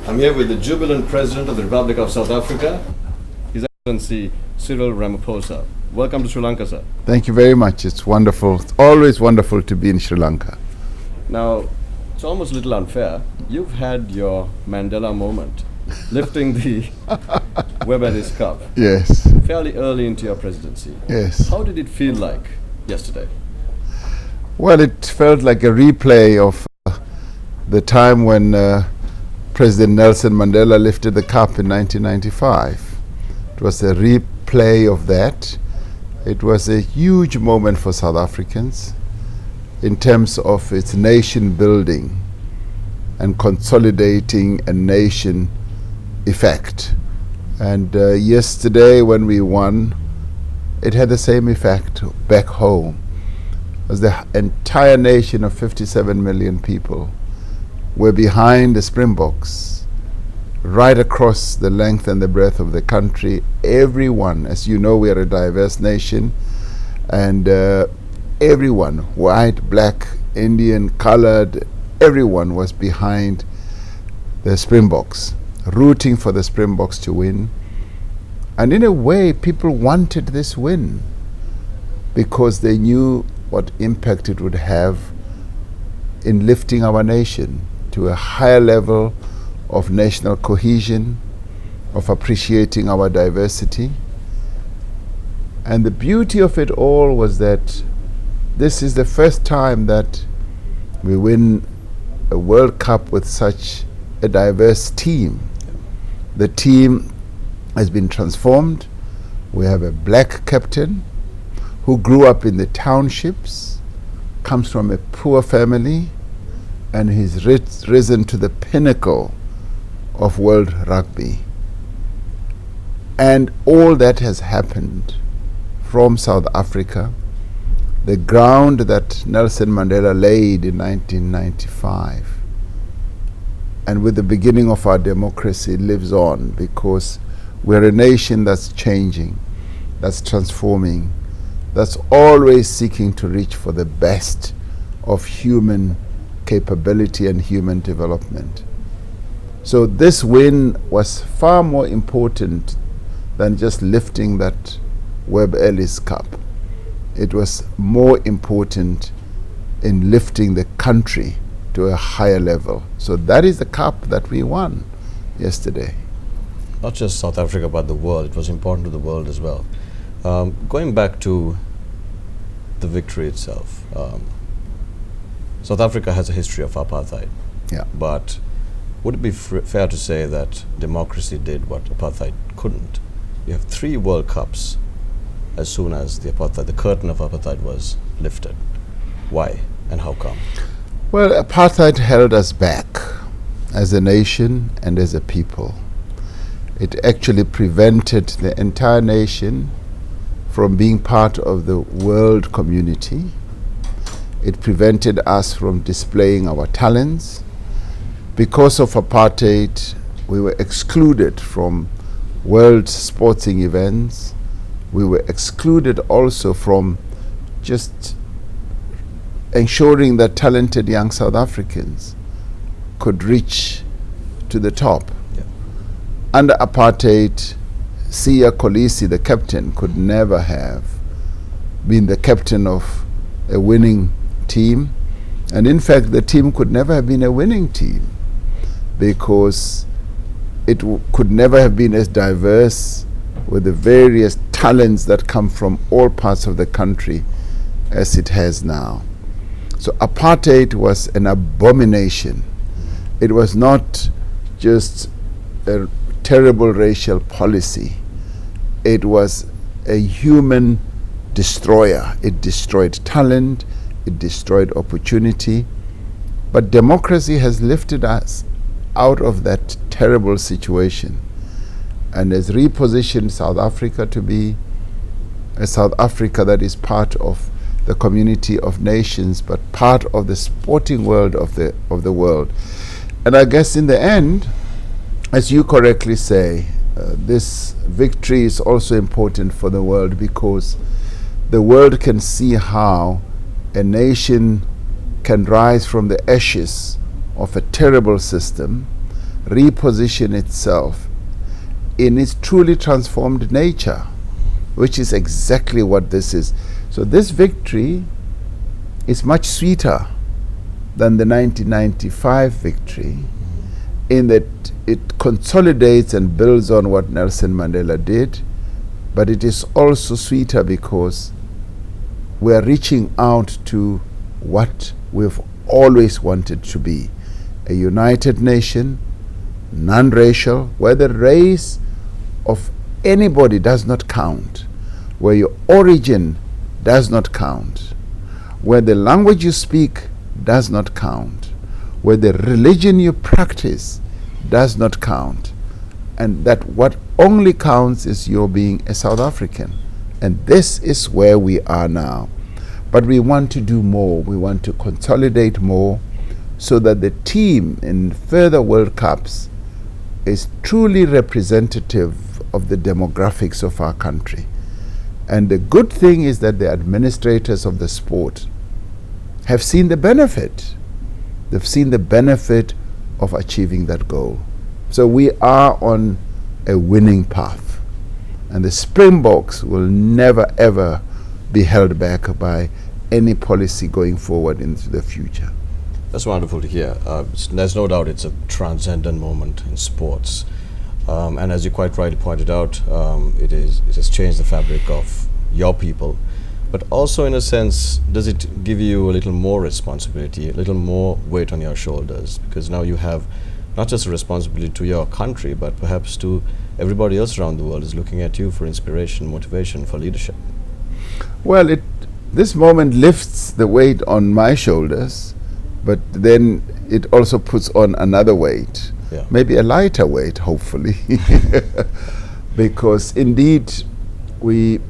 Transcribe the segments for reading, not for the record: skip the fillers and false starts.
I'm here with the jubilant President of the Republic of South Africa, His Excellency Cyril Ramaphosa. Welcome to Sri Lanka, sir. Thank you very much. It's wonderful. It's always wonderful to be in Sri Lanka. Now, it's almost a little unfair. You've had your Mandela moment, lifting the Webb Ellis Cup. Yes. Fairly early into your presidency. Yes. How did it feel like yesterday? Well, it felt like a replay of the time when President Nelson Mandela lifted the cup in 1995. It was a replay of that. It was a huge moment for South Africans in terms of its nation building and consolidating a nation effect. And yesterday when we won, it had the same effect back home. As the entire nation of 57 million people were behind the Springboks right across the length and the breadth of the country. Everyone, as you know, we are a diverse nation, and everyone, white, black, Indian, colored, everyone was behind the Springboks, rooting for the Springboks to win. And in a way, people wanted this win because they knew what impact it would have in lifting our nation to a higher level of national cohesion, of appreciating our diversity. And the beauty of it all was that this is the first time that we win a World Cup with such a diverse team. The team has been transformed. We have a black captain who grew up in the townships, comes from a poor family, and he's risen to the pinnacle of world rugby. And all that has happened from South Africa, the ground that Nelson Mandela laid in 1995. And with the beginning of our democracy lives on, because we're a nation that's changing, that's transforming, that's always seeking to reach for the best of human capability and human development. So this win was far more important than just lifting that Webb Ellis Cup. It was more important in lifting the country to a higher level. So that is the cup that we won yesterday. Not just South Africa, but the world. It was important to the world as well. Going back to the victory itself, South Africa has a history of apartheid. Yeah. But would it be fair to say that democracy did what apartheid couldn't? You have 3 World Cups as soon as the curtain of apartheid was lifted. Why and how come? Well, apartheid held us back as a nation and as a people. It actually prevented the entire nation from being part of the world community. It prevented us from displaying our talents. Because of apartheid, we were excluded from world sporting events. We were excluded also from just ensuring that talented young South Africans could reach to the top. Yeah. Under apartheid, Siya Kolisi, the captain, could never have been the captain of a winning team. And in fact, the team could never have been a winning team because it could never have been as diverse with the various talents that come from all parts of the country as it has now. So apartheid was an abomination. It was not just a terrible racial policy. It was a human destroyer. It destroyed talent, it destroyed opportunity. But democracy has lifted us out of that terrible situation and has repositioned South Africa to be a South Africa that is part of the community of nations, but part of the sporting world of the world. And I guess in the end, as you correctly say, this victory is also important for the world because the world can see how a nation can rise from the ashes of a terrible system, reposition itself in its truly transformed nature, which is exactly what this is. So this victory is much sweeter than the 1995 victory, in that it consolidates and builds on what Nelson Mandela did, but it is also sweeter because we are reaching out to what we've always wanted to be: a united nation, non-racial, where the race of anybody does not count, where your origin does not count, where the language you speak does not count, where the religion you practice does not count, and that what only counts is your being a South African. And this is where we are now. But we want to do more. We want to consolidate more so that the team in further World Cups is truly representative of the demographics of our country. And the good thing is that the administrators of the sport have seen the benefit. They've seen the benefit of achieving that goal. So we are on a winning path. And the Springboks will never ever be held back by any policy going forward into the future. That's wonderful to hear. There's no doubt it's a transcendent moment in sports. And as you quite rightly pointed out, it has changed the fabric of your people. But also, in a sense, does it give you a little more responsibility, a little more weight on your shoulders? Because now you have not just a responsibility to your country, but perhaps to everybody else around the world is looking at you for inspiration, motivation, for leadership. Well, this moment lifts the weight on my shoulders, but then it also puts on another weight, maybe a lighter weight, hopefully, because indeed we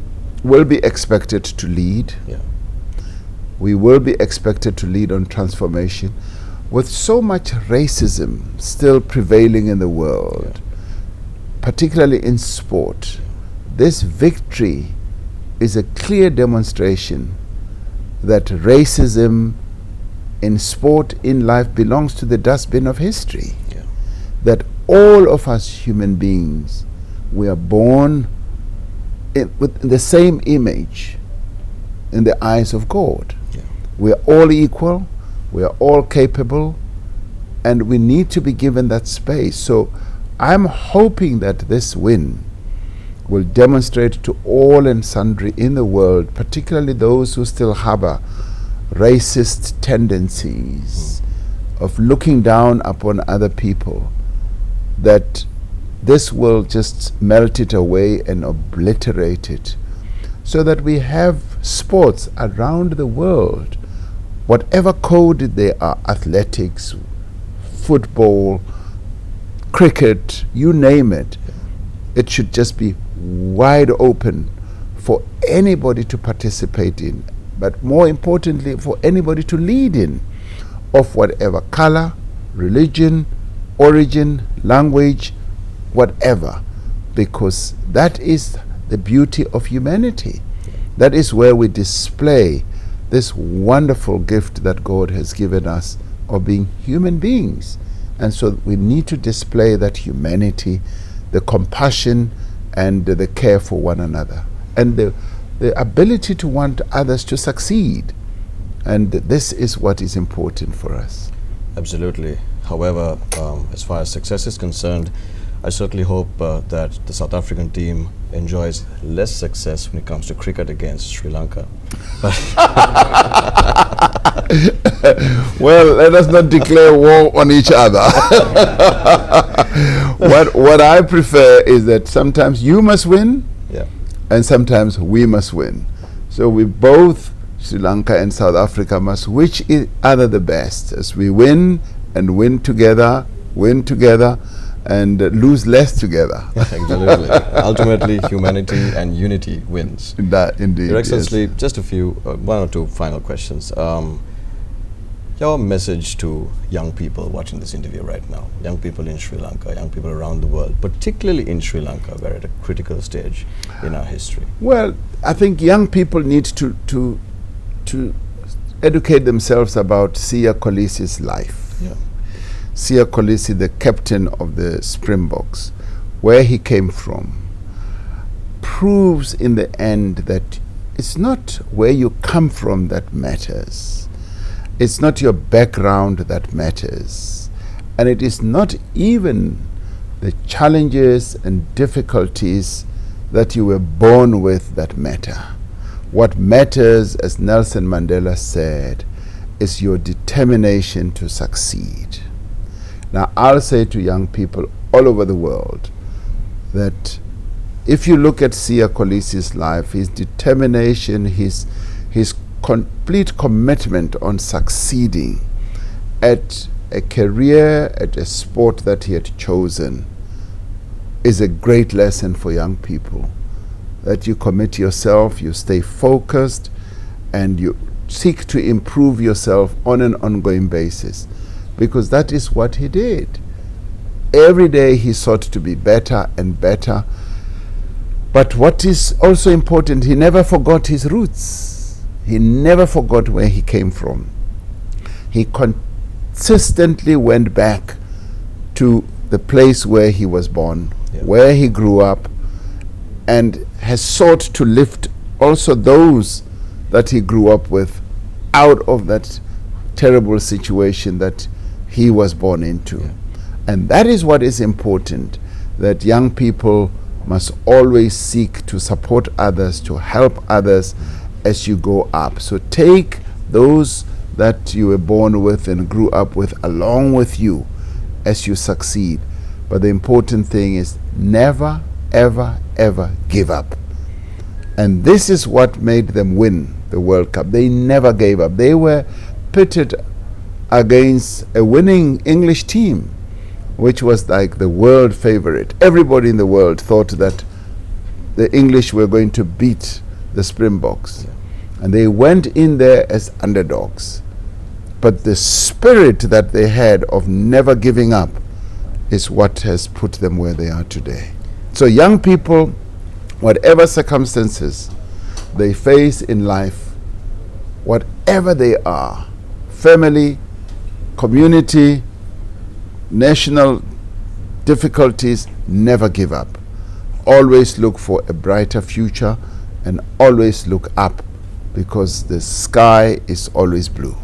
will be expected to lead. We will be expected to lead on transformation. With so much racism still prevailing in the world, particularly in sport, this victory is a clear demonstration that racism in sport, in life, belongs to the dustbin of history. That all of us human beings, we are born with the same image in the eyes of God. We are all equal, we are all capable, and we need to be given that space. So I'm hoping that this win will demonstrate to all and sundry in the world, particularly those who still harbor racist tendencies of looking down upon other people, that this will just melt it away and obliterate it, so that we have sports around the world, whatever code they are, athletics, football, cricket, you name it, it should just be wide open for anybody to participate in, but more importantly for anybody to lead in, of whatever color, religion, origin, language, whatever, because that is the beauty of humanity. That is where we display this wonderful gift that God has given us of being human beings. And so we need to display that humanity, the compassion and the care for one another, and the ability to want others to succeed. And this is what is important for us. Absolutely. However, as far as success is concerned, I certainly hope that the South African team enjoys less success when it comes to cricket against Sri Lanka. Well, let us not declare war on each other. What I prefer is that sometimes you must win, and sometimes we must win. So we both, Sri Lanka and South Africa, must wish each other the best as we win and win together, and lose less together. Absolutely. Ultimately, humanity and unity wins. That indeed. Your Excellency, just a few, one or two final questions. Your message to young people watching this interview right now, young people in Sri Lanka, young people around the world, particularly in Sri Lanka, we're at a critical stage in our history. Well, I think young people need to educate themselves about Siya Kolisi's life. Siya Kolisi, the captain of the Springboks, where he came from, proves in the end that it's not where you come from that matters. It's not your background that matters. And it is not even the challenges and difficulties that you were born with that matter. What matters, as Nelson Mandela said, is your determination to succeed. Now, I'll say to young people all over the world that if you look at Siya Kolisi's life, his determination, his complete commitment on succeeding at a career, at a sport that he had chosen, is a great lesson for young people. That you commit yourself, you stay focused, and you seek to improve yourself on an ongoing basis. Because that is what he did. Every day he sought to be better and better. But what is also important, he never forgot his roots. He never forgot where he came from. He consistently went back to the place where he was born, where he grew up, and has sought to lift also those that he grew up with out of that terrible situation that he was born into. And that is what is important, that young people must always seek to support others, to help others as you go up. So take those that you were born with and grew up with along with you as you succeed. But the important thing is never, ever, ever give up. And this is what made them win the World Cup. They never gave up. They were pitted against a winning English team, which was like the world favorite. Everybody in the world thought that the English were going to beat the Springboks. And they went in there as underdogs. But the spirit that they had of never giving up is what has put them where they are today. So young people, whatever circumstances they face in life, whatever they are, family, community, national difficulties, never give up. Always look for a brighter future and always look up, because the sky is always blue.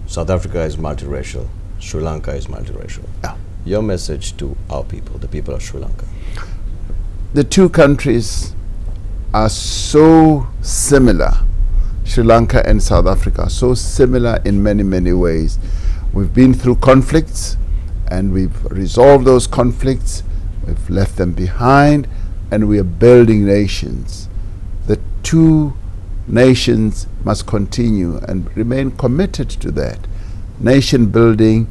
South Africa is multiracial. Sri Lanka is multiracial. Yeah. Your message to our people, the people of Sri Lanka? The two countries are so similar. Sri Lanka and South Africa are so similar in many, many ways. We've been through conflicts and we've resolved those conflicts. We've left them behind and we are building nations. The two nations must continue and remain committed to that. Nation building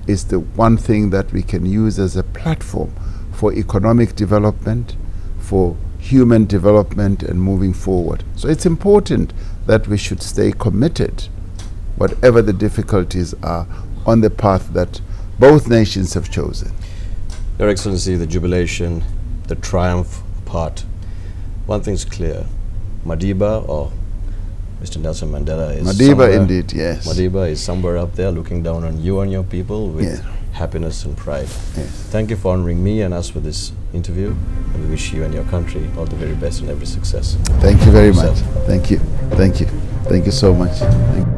is the one thing that we can use as a platform for economic development, for human development and moving forward. So it's important that we should stay committed, whatever the difficulties are, on the path that both nations have chosen. Your Excellency, the jubilation, the triumph apart, one thing's clear. Madiba, or Mr. Nelson Mandela, is Madiba indeed, yes. Madiba is somewhere up there looking down on you and your people with happiness and pride. Yes. Thank you for honoring me and us with this interview, and we wish you and your country all the very best and every success. Thank you very much. Thank you. Thank you. Thank you so much. Thank you.